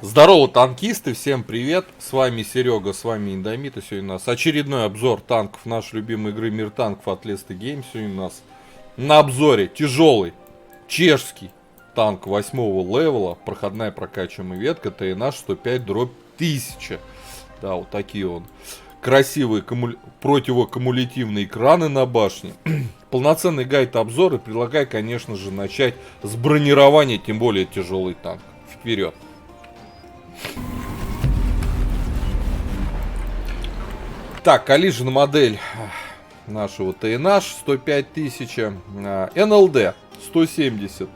Здорово, танкисты, всем привет, с вами Серега, с вами Индомит, и сегодня у нас очередной обзор танков нашей любимой игры Мир танков от Леста Гейм. Сегодня у нас на обзоре тяжелый чешский танк 8-го левела, проходная прокачиваемая ветка ТНА 105-1000. Да, вот такие он. Красивые противокумулятивные экраны на башне. Полноценный гайд обзора, и предлагаю, конечно же, начать с бронирования, тем более тяжелый танк. Вперед! Так, Collision модель нашего TNH 105 тысяч, NLD 170,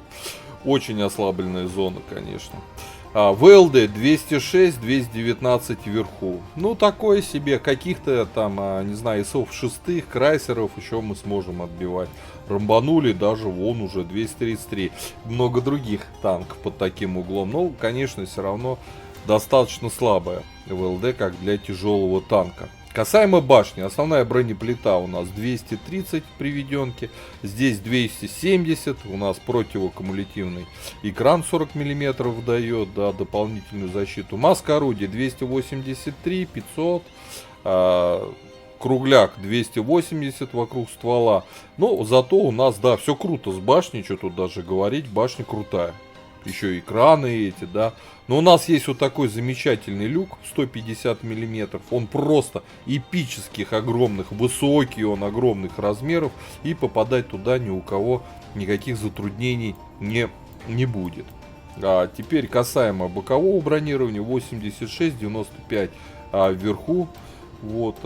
очень ослабленная зона, конечно. VLD 206, 219 вверху. Ну, такое себе, каких-то там, не знаю, ИСов шестых, крайсеров еще мы сможем отбивать. Рамбанули даже вон уже 233. Много других танков под таким углом. Но, конечно, все равно достаточно слабая ВЛД, как для тяжелого танка. Касаемо башни, основная бронеплита у нас 230 приведенки, здесь 270, у нас противокумулятивный экран 40 мм дает, да, дополнительную защиту. Маска орудия 283, 500, кругляк 280 вокруг ствола. Но зато у нас, да, все круто с башней, что тут даже говорить, башня крутая. Еще экраны эти, да. Но у нас есть вот такой замечательный люк 150 миллиметров. Он просто эпических, огромных, высокий он, огромных размеров. И попадать туда ни у кого никаких затруднений не будет. А теперь касаемо бокового бронирования 86-95 вверху. Вот,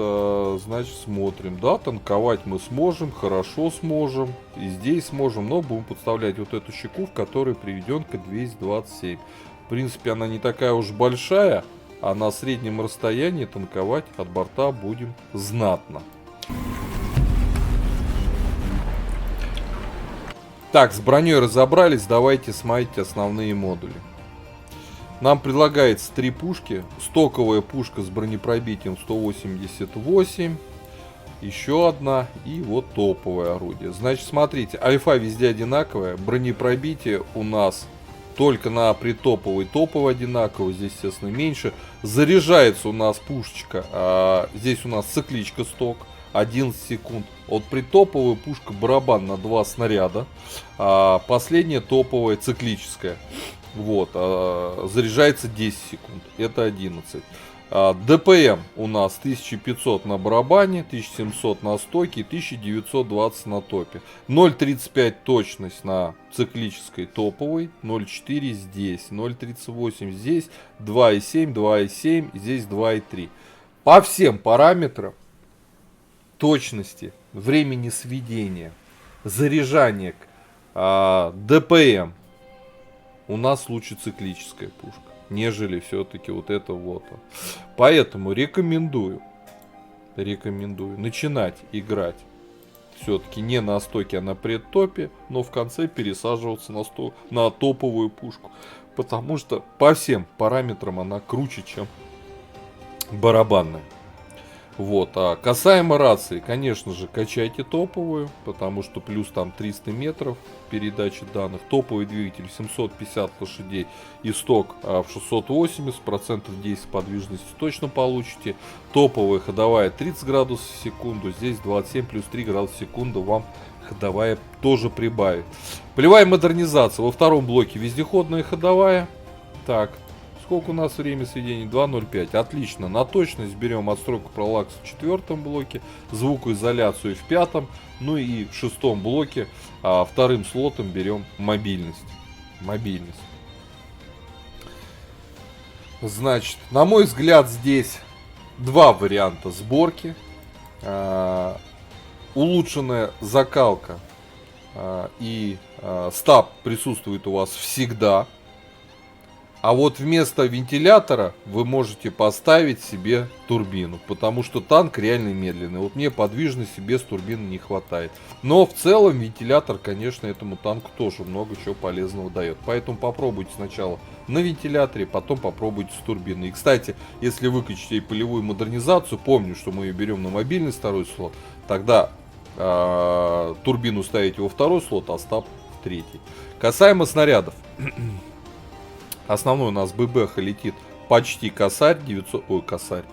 значит, смотрим. Да, танковать мы сможем, хорошо сможем. И здесь сможем, но будем подставлять вот эту щеку, в которой приведенка 227. В принципе, она не такая уж большая, а на среднем расстоянии танковать от борта будем знатно. Так, с броней разобрались, давайте смотрите основные модули. Нам предлагается три пушки. Стоковая пушка с бронепробитием 188. Еще одна. И вот топовое орудие. Значит, смотрите, альфа везде одинаковая. Бронепробитие у нас только на притоповой топовой одинаково. Здесь, естественно, меньше. Заряжается у нас пушечка. Здесь у нас цикличка сток. 11 секунд. Вот притоповая пушка барабан на 2 снаряда. Последняя топовая циклическая. Вот, заряжается 10 секунд, это 11. ДПМ у нас 1500 на барабане, 1700 на стойке и 1920 на топе. 0.35 точность на циклической топовой, 0.4 здесь, 0.38 здесь, 2.7, 2.7, здесь 2.3. По всем параметрам точности, времени сведения, заряжания, ДПМ, у нас лучше циклическая пушка, нежели все-таки вот это вот. Поэтому рекомендую начинать играть все-таки не на стоке, а на предтопе, но в конце пересаживаться на топовую пушку. Потому что по всем параметрам она круче, чем барабанная. Вот, а касаемо рации, конечно же, качайте топовую, потому что плюс там 300 метров передачи данных. Топовый двигатель 750 лошадей и сток в 680, процентов 10 подвижности точно получите. Топовая ходовая 30 градусов в секунду, здесь 27 плюс 3 градуса в секунду вам ходовая тоже прибавит. Полевая модернизация. Во втором блоке вездеходная ходовая. Так. Сколько у нас время сведения? 2.05. Отлично. На точность берем отстройку параллакса в четвертом блоке, звукоизоляцию в пятом, ну и в шестом блоке вторым слотом берем мобильность. Значит, на мой взгляд, здесь два варианта сборки. Улучшенная закалка и стаб присутствует у вас всегда. А вот вместо вентилятора вы можете поставить себе турбину, потому что танк реально медленный. Вот мне подвижности без турбины не хватает. Но в целом вентилятор, конечно, этому танку тоже много чего полезного дает. Поэтому попробуйте сначала на вентиляторе, потом попробуйте с турбиной. И, кстати, если выкачите полевую модернизацию, помню, что мы ее берем на мобильный второй слот, тогда турбину ставите во второй слот, а стаб в третий. Касаемо снарядов. Основной у нас ББХ летит почти косарь, 900, ой, косарь.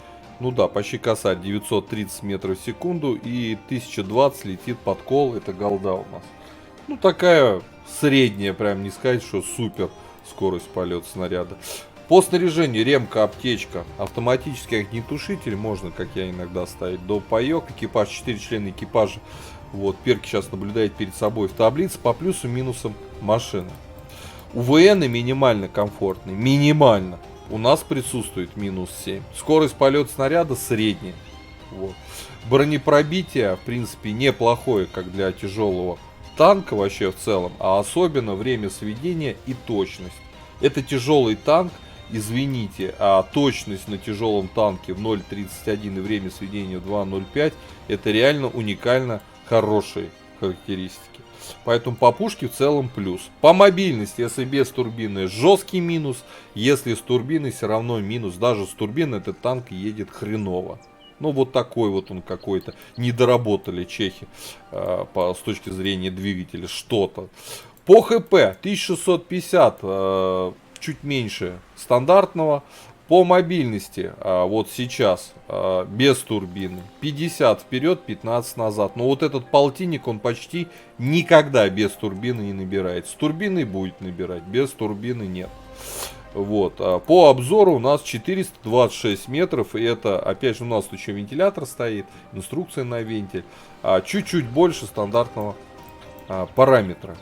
Ну да, почти косарь, 930 метров в секунду, и 1020 летит подкол, это голда у нас. Ну такая средняя, прям не сказать, что супер скорость полета снаряда. По снаряжению ремка, аптечка, автоматический огнетушитель, можно, как я иногда, ставить до паёк, экипаж, 4 члена экипажа. Вот, Перки сейчас наблюдает перед собой в таблице по плюсам и минусам машины. УВН минимально комфортный, минимально. У нас присутствует минус 7. Скорость полета снаряда средняя. Вот. Бронепробитие, в принципе, неплохое, как для тяжелого танка вообще в целом, а особенно время сведения и точность. Это тяжелый танк, извините, а точность на тяжелом танке в 0.31 и время сведения в 2.05 это реально уникально хорошие характеристики. Поэтому по пушке в целом плюс. По мобильности, если без турбины, жесткий минус. Если с турбиной, все равно минус. Даже с турбиной этот танк едет хреново. Ну вот такой вот он какой-то. Не доработали чехи с точки зрения двигателя что-то. По ХП 1650, чуть меньше стандартного. По мобильности, вот сейчас, без турбины, 50 вперед, 15 назад. Но вот этот полтинник, он почти никогда без турбины не набирает. С турбиной будет набирать, без турбины нет. Вот. По обзору у нас 426 метров. И это, опять же, у нас тут еще вентилятор стоит, инструкция на вентиль. Чуть-чуть больше стандартного параметра.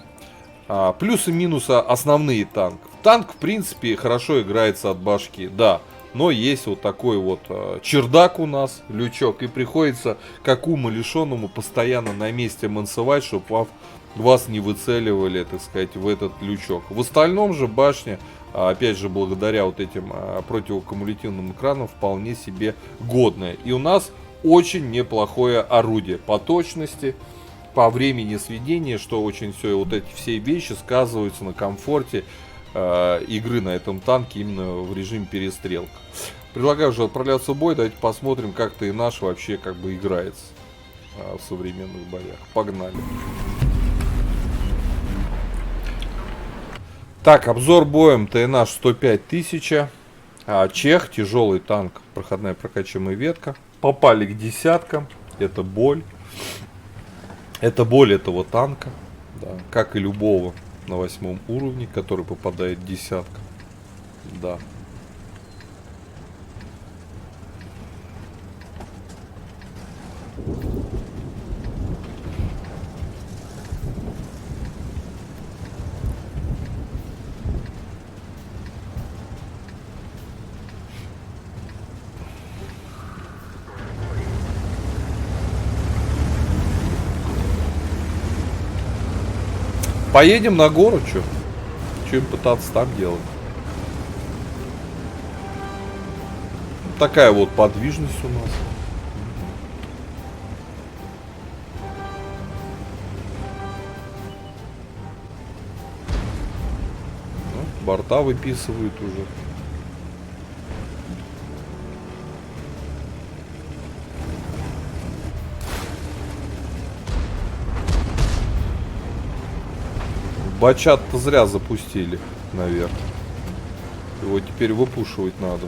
Плюсы и минусы основные танка. Танк, в принципе, хорошо играется от башки, да. Но есть вот такой вот чердак у нас, лючок. И приходится, как умалишенному, постоянно на месте мансовать, чтобы вас не выцеливали, так сказать, в этот лючок. В остальном же башня, опять же, благодаря вот этим противокумулятивным экранам, вполне себе годная. И у нас очень неплохое орудие по точности, по времени сведения, что очень все, вот эти все вещи сказываются на комфорте игры на этом танке именно в режиме перестрелка. Предлагаю уже отправляться в бой, давайте посмотрим, как-то и наш вообще как бы играется в современных боях. Погнали. Так, обзор боем ТНА 105 тысяч. Чех, тяжелый танк, проходная прокачиваемая ветка. Попали к десяткам, это боль. Это боль этого танка, да, как и любого на 8 уровне, который попадает в десятку. Да. Поедем на гору, что? Что им пытаться там делать? Такая вот подвижность у нас. Ну, борта выписывают уже. Бачат-то зря запустили, наверное. Его теперь выпушивать надо.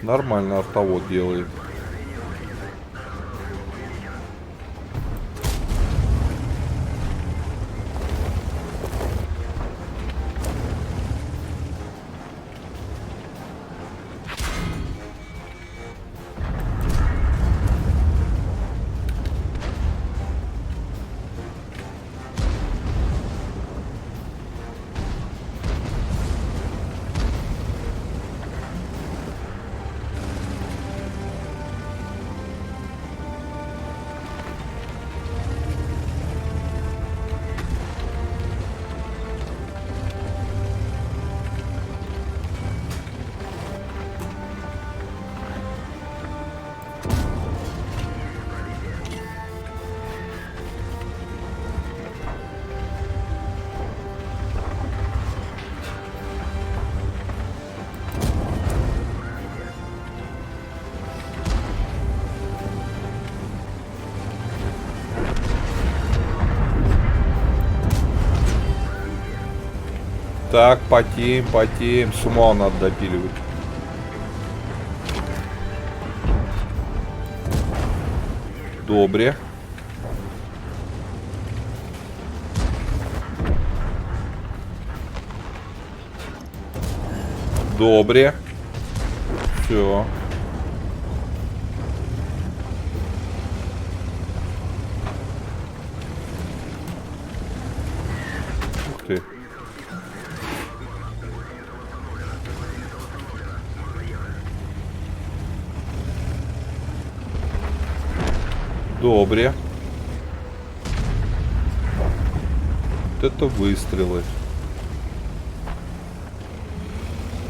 Нормально артовод делает. Так, потеем, потеем. С ума надо допиливать. Добре. Добре. Все. Ух ты. Добре. Вот это выстрелы.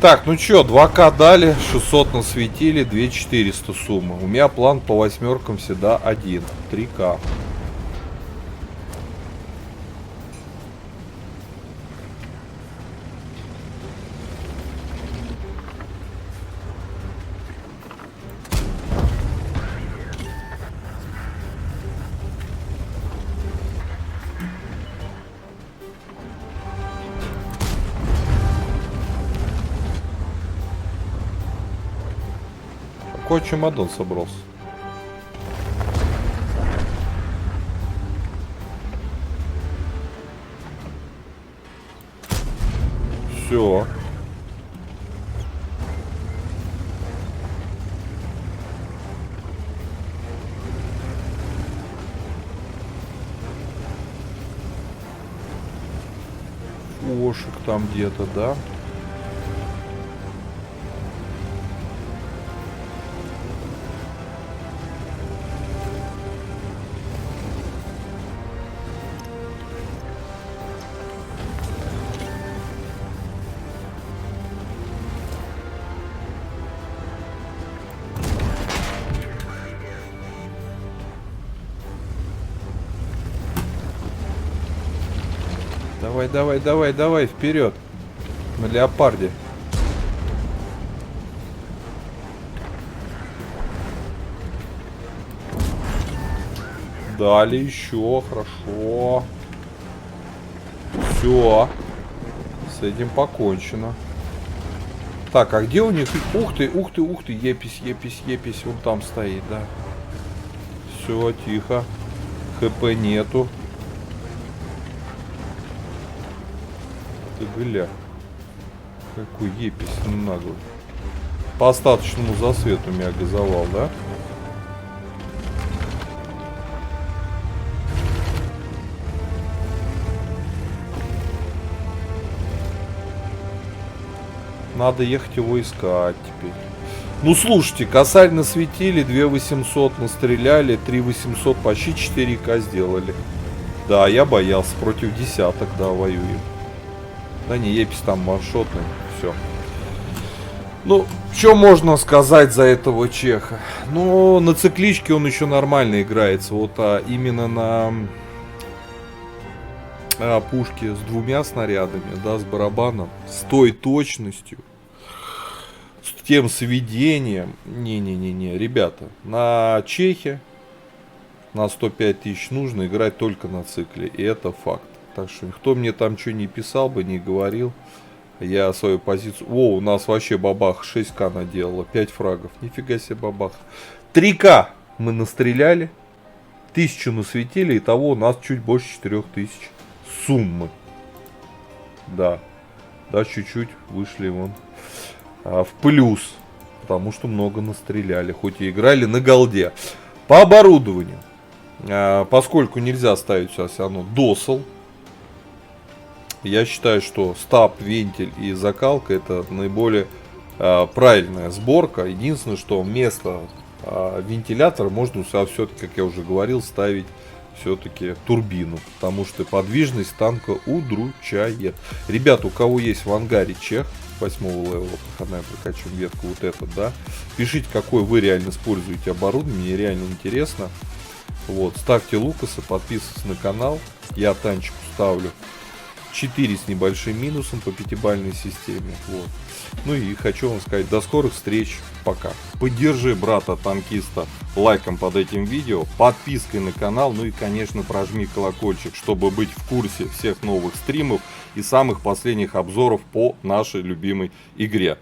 Так, ну чё, 2К дали, 600 насветили, 2400 сумма. У меня план по восьмеркам всегда один, 3К. Какой чемодан собрался? Все. Фошек там где-то, да? Давай, давай, давай, давай, вперед. На леопарде. Дали еще, хорошо. Все. С этим покончено. Так, а где у них? Ух ты, ух ты, ух ты. Епись, епись, епись. Он там стоит, да. Все, тихо. ХП нету. Ты гля. Какой епись наглый. По остаточному засвету меня газовал, да? Надо ехать его искать теперь. Ну слушайте, косарь насветили, 2800 настреляли, 3800, почти 4К сделали. Да, я боялся, против десяток, да, воюем. Да не, епись там маршрутный, все. Ну, что можно сказать за этого чеха? Ну, на цикличке он еще нормально играется. Вот именно на пушке с двумя снарядами, да, с барабаном, с той точностью, с тем сведением. Не-не-не-не, ребята, на чехе на 105 тысяч нужно играть только на цикле, и это факт. Так что кто мне там что не писал бы, не говорил, я свою позицию... О, у нас вообще бабах 6К наделала, 5 фрагов, нифига себе бабах. 3К мы настреляли, 1000 насветили, итого у нас чуть больше 4000 суммы. Да, да, чуть-чуть вышли вон в плюс, потому что много настреляли, хоть и играли на голде. По оборудованию, поскольку нельзя ставить сейчас оно досл, я считаю, что стаб, вентиль и закалка это наиболее правильная сборка. Единственное, что вместо вентилятора можно все-таки, как я уже говорил, ставить все-таки турбину, потому что подвижность танка удручает. Ребята, у кого есть в ангаре чех 8-го левела, проходная прокачиваем ветку вот этот, да, пишите, какой вы реально используете оборудование, мне реально интересно. Вот, ставьте лукасы, подписывайтесь на канал, я танчику ставлю 4 с небольшим минусом по пятибалльной системе. Вот. Ну и хочу вам сказать, до скорых встреч, пока. Поддержи брата-танкиста лайком под этим видео, подпиской на канал, ну и, конечно, прожми колокольчик, чтобы быть в курсе всех новых стримов и самых последних обзоров по нашей любимой игре.